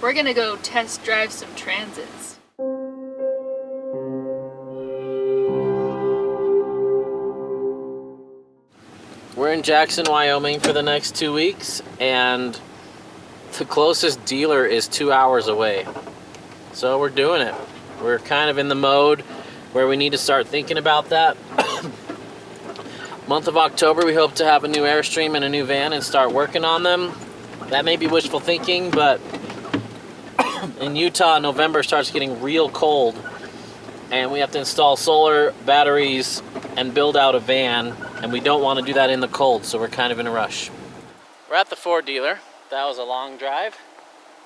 We're gonna go test drive some transits. We're in Jackson, Wyoming for the next 2 weeks, and the closest dealer is 2 hours away. So we're doing it. We're kind of in the mode where we need to start thinking about that. Month of October, we hope to have a new Airstream and a new van and start working on them. That may be wishful thinking, but in Utah, November starts getting real cold, and we have to install solar batteries and build out a van, and we don't want to do that in the cold, so we're kind of in a rush. We're at the Ford dealer. That was a long drive.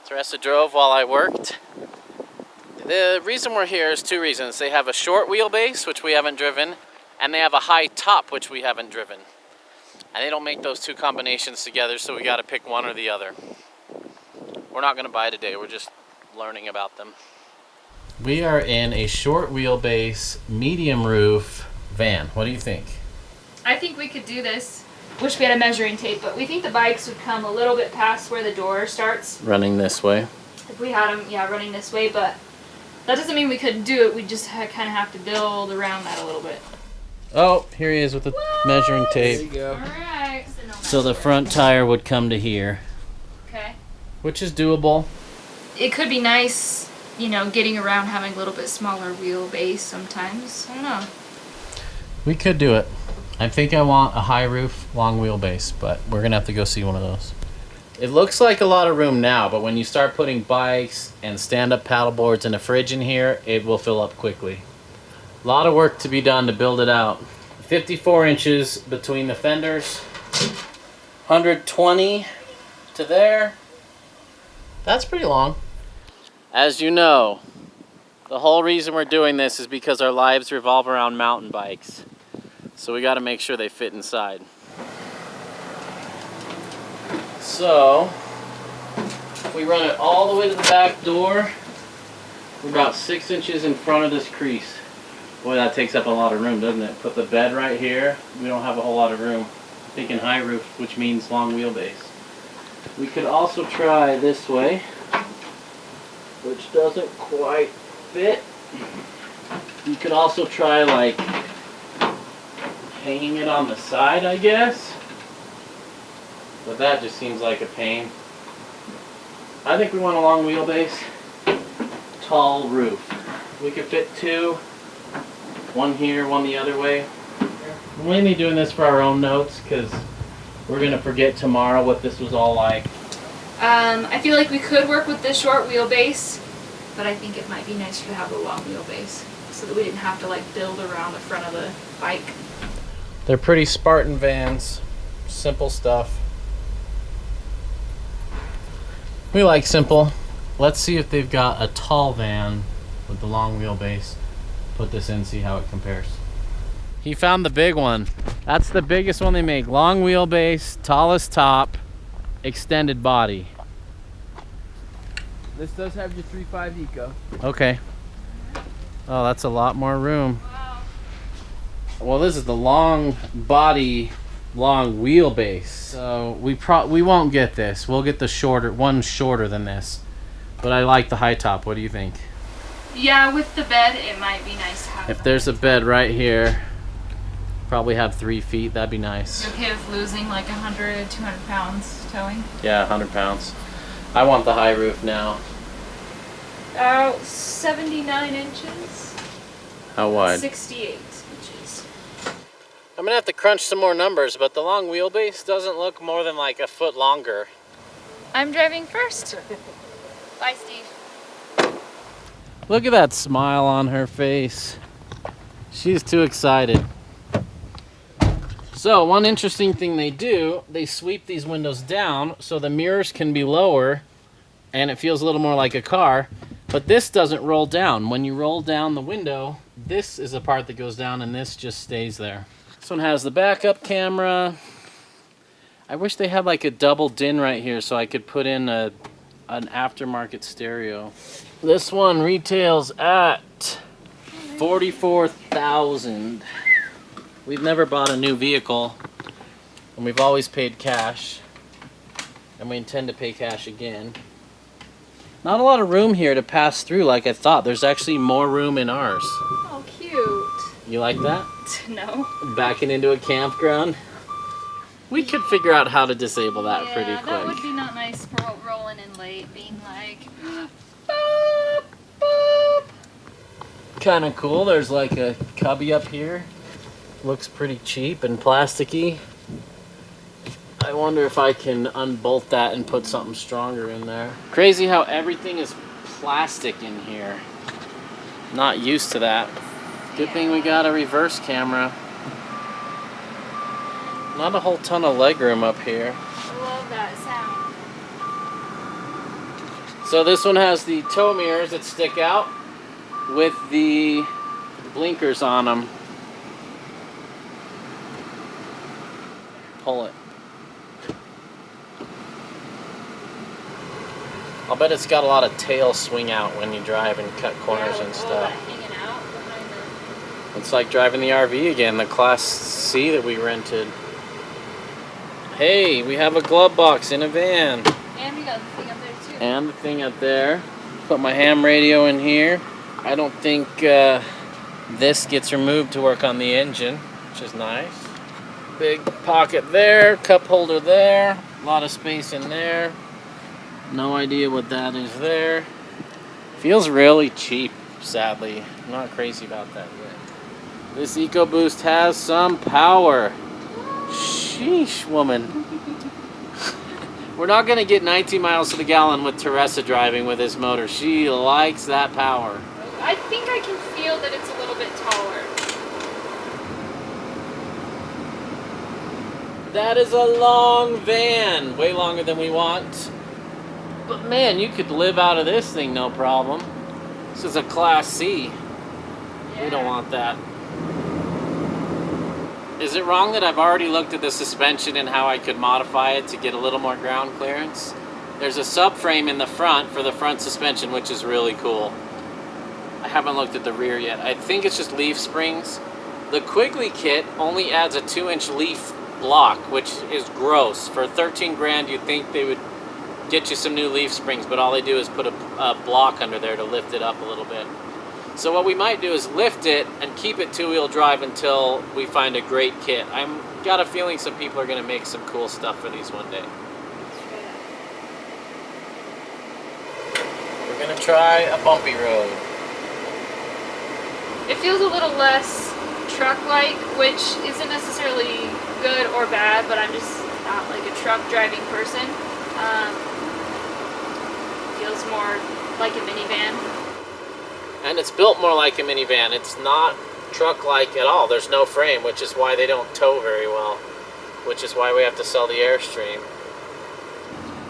Teresa drove while I worked. The reason we're here is 2 reasons. They have a short wheelbase, which we haven't driven, and they have a high top, which we haven't driven. And they don't make those 2 combinations together, so we got to pick one or the other. We're not going to buy today, we're just learning about them. We are in a short wheelbase, medium roof van. What do you think? I think we could do this. Wish we had a measuring tape, but we think the bikes would come a little bit past where the door starts. Running this way? If we had them, yeah, running this way, but that doesn't mean we couldn't do it. We just kind of have to build around that a little bit. Oh, here he is with the measuring tape. There you go. Alright. So the front tire would come to here. Okay. Which is doable. It could be nice, you know, getting around having a little bit smaller wheelbase sometimes. I don't know. We could do it. I think I want a high roof, long wheelbase, but we're gonna have to go see one of those. It looks like a lot of room now, but when you start putting bikes and stand-up paddle boards and a fridge in here, it will fill up quickly. A lot of work to be done to build it out. 54 inches between the fenders, 120 to there. That's pretty long. As you know, the whole reason we're doing this is because our lives revolve around mountain bikes. So we got to make sure they fit inside. So we run it all the way to the back door. We're about 6 inches in front of this crease. Boy, that takes up a lot of room, doesn't it? Put the bed right here. We don't have a whole lot of room. I'm thinking high roof, which means long wheelbase. We could also try this way, which doesn't quite fit. You could also try like hanging it on the side, I guess. But that just seems like a pain. I think we want a long wheelbase, tall roof. We could fit 2. One here, one the other way. We're mainly doing this for our own notes because we're going to forget tomorrow what this was all like. I feel like we could work with this short wheelbase, but I think it might be nicer to have a long wheelbase so that we didn't have to like build around the front of the bike. They're pretty Spartan vans, simple stuff. We like simple. Let's see if they've got a tall van with the long wheelbase. Put this in, see how it compares. He found the big one. That's the biggest one they make. Long wheelbase, tallest top, extended body. This does have your 3.5 Eco. Okay. Oh, that's a lot more room. Wow. Well, this is the long body, long wheelbase. So we won't get this. We'll get the shorter one, shorter than this. But I like the high top. What do you think? Yeah, with the bed, it might be nice to have. If there's a bed right here, probably have 3 feet. That'd be nice. You okay with losing like 100, 200 pounds towing? Yeah, 100 pounds. I want the high roof now. 79 inches. How wide? 68 inches. I'm gonna have to crunch some more numbers, but the long wheelbase doesn't look more than like a foot longer. I'm driving first. Bye, Steve. Look at that smile on her face. She's too excited. So one interesting thing they do, they sweep these windows down so the mirrors can be lower and it feels a little more like a car, but this doesn't roll down. When you roll down the window, this is the part that goes down and this just stays there. This one has the backup camera. I wish they had like a double din right here so I could put in an aftermarket stereo. This one retails at $44,000. We've never bought a new vehicle, and we've always paid cash, and we intend to pay cash again. Not a lot of room here to pass through like I thought. There's actually more room in ours. Oh, cute. You like that? No. Backing into a campground? We could figure out how to disable that pretty quick. That would be not nice for rolling in late, being like, boop, boop. Kind of cool. There's like a cubby up here. Looks pretty cheap and plasticky. I wonder if I can unbolt that and put something stronger in there. Crazy how everything is plastic in here. Not used to that. Good thing we got a reverse camera. Not a whole ton of legroom up here. I love that sound. So this one has the tow mirrors that stick out with the blinkers on them. Pull it. I'll bet it's got a lot of tail swing out when you drive and cut corners and stuff. Hanging out behind the... It's like driving the RV again, the Class C that we rented. Hey, we have a glove box in a van. And we got the thing up there too. And the thing up there. Put my ham radio in here. I don't think this gets removed to work on the engine, which is nice. Big pocket there, cup holder there, a lot of space in there. No idea what that is there. Feels really cheap, sadly. I'm not crazy about that yet. This EcoBoost has some power. Sheesh, woman. We're not going to get 19 miles to the gallon with Teresa driving with this motor. She likes that power. I think I can feel that it's a little bit taller. That is a long van. Way longer than we want. But man, you could live out of this thing no problem. This is a Class C. We don't want that. Is it wrong that I've already looked at the suspension and how I could modify it to get a little more ground clearance? There's a subframe in the front for the front suspension, which is really cool. I haven't looked at the rear yet. I think it's just leaf springs. The Quigley kit only adds a 2-inch leaf block, which is gross. For 13 grand, you'd think they would get you some new leaf springs, but all they do is put a block under there to lift it up a little bit. So what we might do is lift it and keep it 2-wheel drive until we find a great kit. I've got a feeling some people are going to make some cool stuff for these one day. We're going to try a bumpy road. It feels a little less truck-like, which isn't necessarily good or bad, but I'm just not like a truck driving person. Feels more like a minivan. And it's built more like a minivan. It's not truck-like at all. There's no frame, which is why they don't tow very well, which is why we have to sell the Airstream.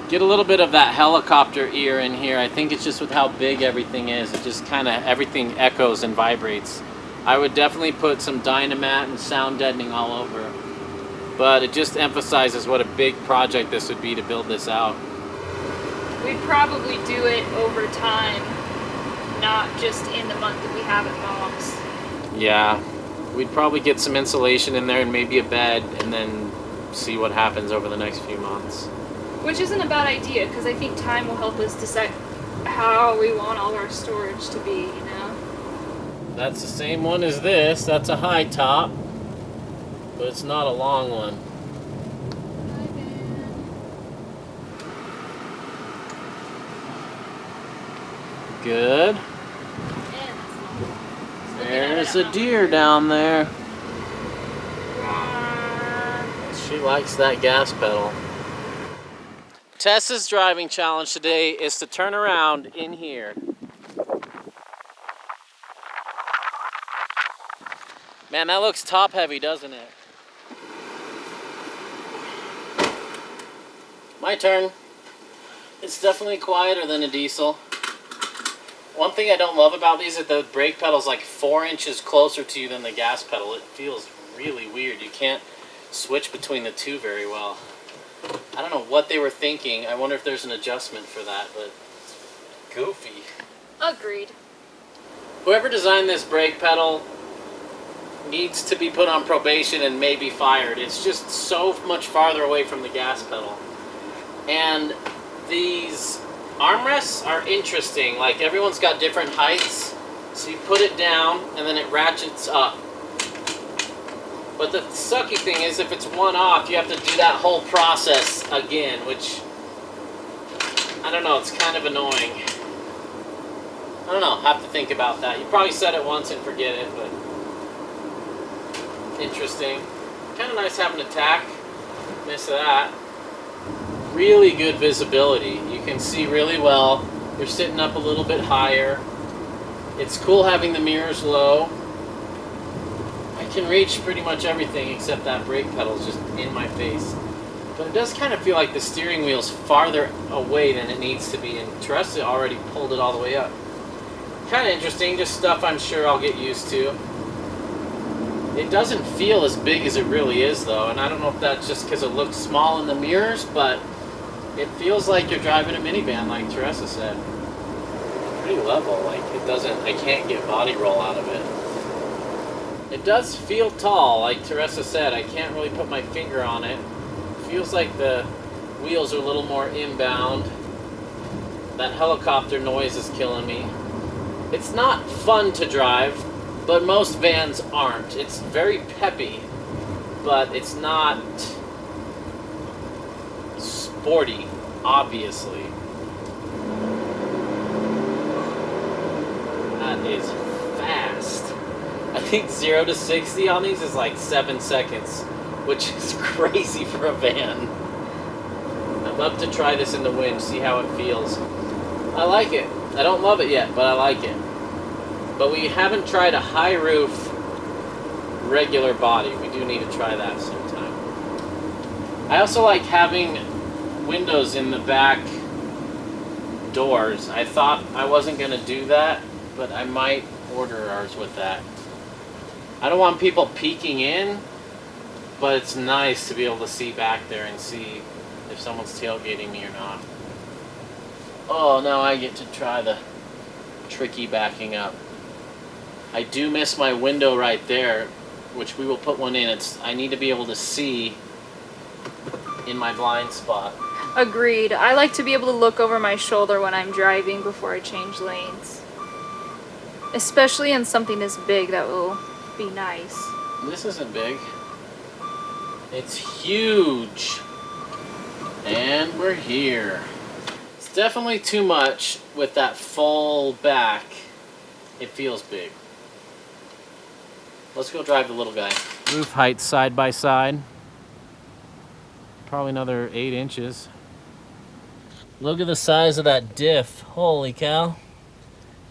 Get a little bit of that helicopter ear in here. I think it's just with how big everything is. It just kind of, everything echoes and vibrates. I would definitely put some Dynamat and sound deadening all over. But it just emphasizes what a big project this would be to build this out. We'd probably do it over time, not just in the month that we have at Mom's. Yeah, we'd probably get some insulation in there and maybe a bed and then see what happens over the next few months. Which isn't a bad idea, because I think time will help us decide how we want all our storage to be, you know? That's the same one as this. That's a high top, but it's not a long one. Good. There's a deer down there. She likes that gas pedal. Tessa's driving challenge today is to turn around in here. Man, that looks top heavy, doesn't it? My turn. It's definitely quieter than a diesel. One thing I don't love about these is the brake pedal's like 4 inches closer to you than the gas pedal. It feels really weird. You can't switch between the two very well. I don't know what they were thinking. I wonder if there's an adjustment for that, but goofy. Agreed. Whoever designed this brake pedal needs to be put on probation and maybe fired. It's just so much farther away from the gas pedal. And these Armrests are interesting. Like, everyone's got different heights. So you put it down, and then it ratchets up. But the sucky thing is, if it's one off, you have to do that whole process again, which, I don't know, it's kind of annoying. I don't know, have to think about that. You probably set it once and forget it, but interesting. Kind of nice having a tack. Miss that. Really good visibility. You can see really well. You're sitting up a little bit higher. It's cool having the mirrors low. I can reach pretty much everything except that brake pedal is just in my face. But it does kind of feel like the steering wheel's farther away than it needs to be, and Teresa already pulled it all the way up. Kind of interesting, just stuff I'm sure I'll get used to. It doesn't feel as big as it really is though, and I don't know if that's just because it looks small in the mirrors, but it feels like you're driving a minivan, like Teresa said. Pretty level, like it doesn't, I can't get body roll out of it. It does feel tall, like Teresa said. I can't really put my finger on it. Feels like the wheels are a little more inbound. That helicopter noise is killing me. It's not fun to drive, but most vans aren't. It's very peppy, but it's not sporty, obviously. That is fast. I think 0 to 60 on these is like 7 seconds, which is crazy for a van. I'd love to try this in the wind, see how it feels. I like it. I don't love it yet, but I like it. But we haven't tried a high roof, regular body. We do need to try that sometime. I also like having windows in the back doors. I thought I wasn't going to do that, but I might order ours with that. I don't want people peeking in, but it's nice to be able to see back there and see if someone's tailgating me or not. Oh, now I get to try the tricky backing up. I do miss my window right there, which we will put one in. I need to be able to see in my blind spot. Agreed. I like to be able to look over my shoulder when I'm driving before I change lanes. Especially in something this big, that will be nice. This isn't big. It's huge. And we're here. It's definitely too much with that full back. It feels big. Let's go drive the little guy. Roof height side by side. Probably another 8 inches. Look at the size of that diff. Holy cow.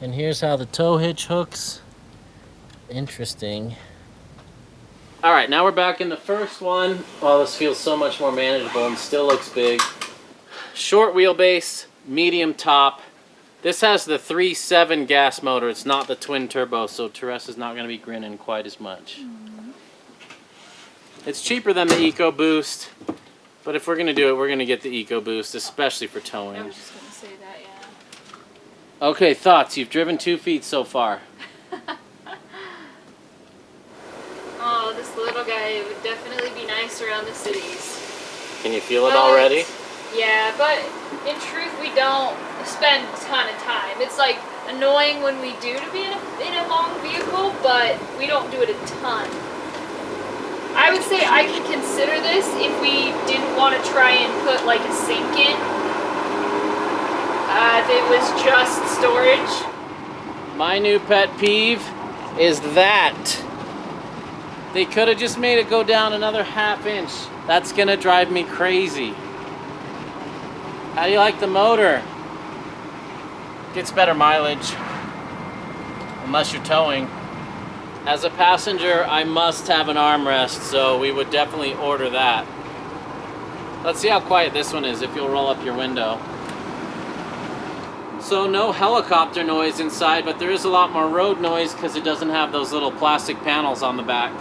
And here's how the tow hitch hooks. Interesting. All right, now we're back in the first one. Oh, this feels so much more manageable and still looks big. Short wheelbase, medium top. This has the 3.7 gas motor. It's not the twin turbo, so Teresa's not going to be grinning quite as much. It's cheaper than the EcoBoost, but if we're going to do it, we're going to get the EcoBoost, especially for towing. I was just going to say that, yeah. Okay, thoughts? You've driven 2 feet so far. Oh, this little guy would definitely be nice around the cities. Can you feel it already? Yeah, but in truth, we don't spend a ton of time. It's like annoying when we do to be in a long vehicle, but we don't do it a ton. I would say I could consider this if we didn't want to try and put like a sink in. If it was just storage. My new pet peeve is that they could have just made it go down another ½ inch. That's gonna drive me crazy. How do you like the motor? Gets better mileage, unless you're towing. As a passenger, I must have an armrest, so we would definitely order that. Let's see how quiet this one is, if you'll roll up your window. So no helicopter noise inside, but there is a lot more road noise because it doesn't have those little plastic panels on the back.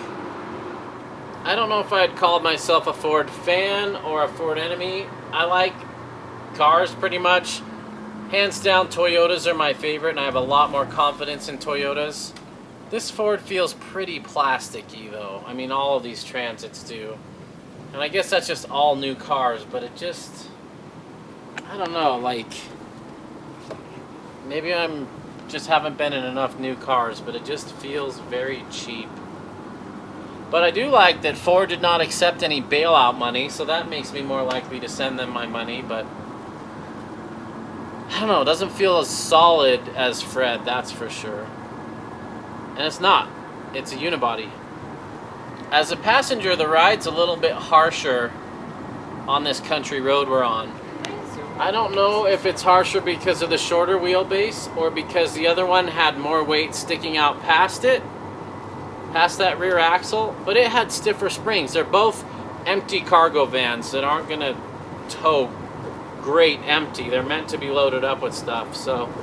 I don't know if I'd called myself a Ford fan or a Ford enemy. I like cars pretty much. Hands down, Toyotas are my favorite, and I have a lot more confidence in Toyotas. This Ford feels pretty plasticky though. I mean, all of these Transits do. And I guess that's just all new cars, but it just, I don't know, like, Maybe I'm just haven't been in enough new cars, but it just feels very cheap. But I do like that Ford did not accept any bailout money, so that makes me more likely to send them my money, but I don't know, it doesn't feel as solid as Fred, that's for sure. And it's not. It's a unibody. As a passenger, the ride's a little bit harsher on this country road we're on. I don't know if it's harsher because of the shorter wheelbase or because the other one had more weight sticking out past it, past that rear axle, but it had stiffer springs. They're both empty cargo vans that aren't going to tow great empty. They're meant to be loaded up with stuff, so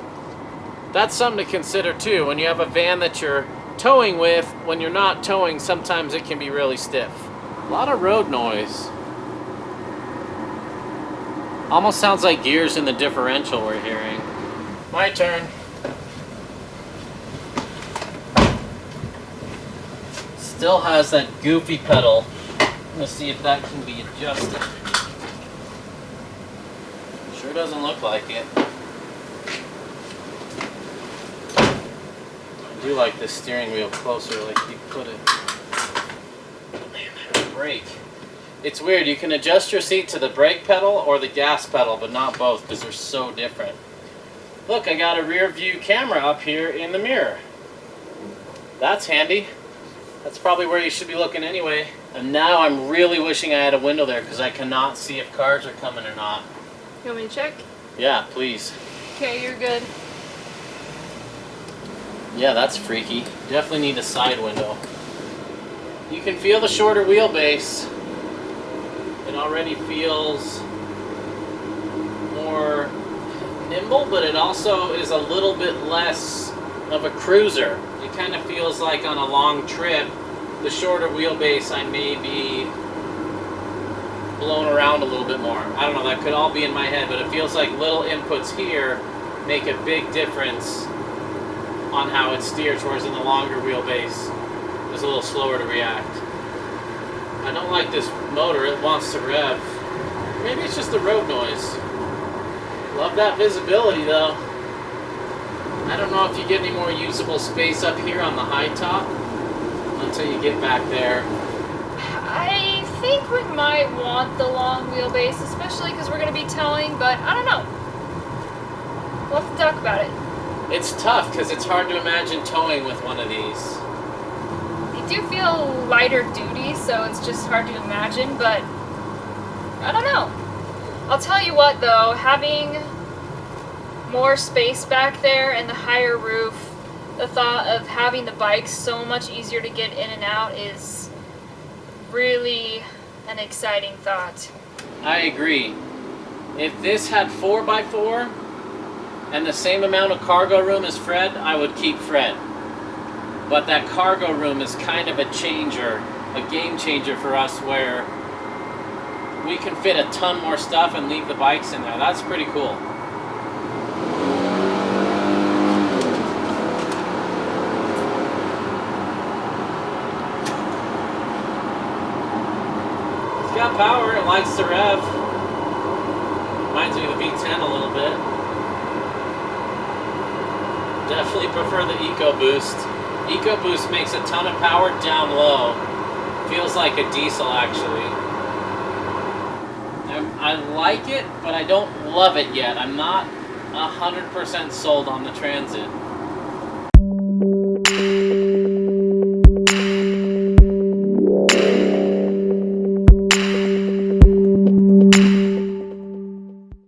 that's something to consider too. When you have a van that you're towing with, when you're not towing, sometimes it can be really stiff. A lot of road noise. Almost sounds like gears in the differential we're hearing. My turn. Still has that goofy pedal. Let's see if that can be adjusted. Sure doesn't look like it. I do like this steering wheel closer, like you put it. Man, that brake. It's weird, you can adjust your seat to the brake pedal or the gas pedal, but not both because they're so different. Look, I got a rear view camera up here in the mirror. That's handy. That's probably where you should be looking anyway. And now I'm really wishing I had a window there because I cannot see if cars are coming or not. You want me to check? Yeah, please. Okay, you're good. Yeah, that's freaky. Definitely need a side window. You can feel the shorter wheelbase. It already feels more nimble, but it also is a little bit less of a cruiser. It kind of feels like on a long trip, the shorter wheelbase, I may be blown around a little bit more. I don't know, that could all be in my head, but it feels like little inputs here make a big difference on how it steers, whereas in the longer wheelbase, it's a little slower to react. I don't like this motor, it wants to rev. Maybe it's just the road noise. Love that visibility though. I don't know if you get any more usable space up here on the high top until you get back there. I think we might want the long wheelbase, especially because we're going to be towing, but I don't know. We'll have to talk about it. It's tough because it's hard to imagine towing with one of these. They do feel lighter duty, so it's just hard to imagine, but I don't know. I'll tell you what though, having more space back there and the higher roof, the thought of having the bikes so much easier to get in and out is really an exciting thought. I agree. If this had 4x4 and the same amount of cargo room as Fred, I would keep Fred. But that cargo room is kind of a changer, a game changer for us where we can fit a ton more stuff and leave the bikes in there. That's pretty cool. It's got power, it likes to rev. Reminds me of the V10 a little bit. Definitely prefer the EcoBoost. EcoBoost makes a ton of power down low. Feels like a diesel actually. I like it, but I don't love it yet. I'm not 100% sold on the Transit.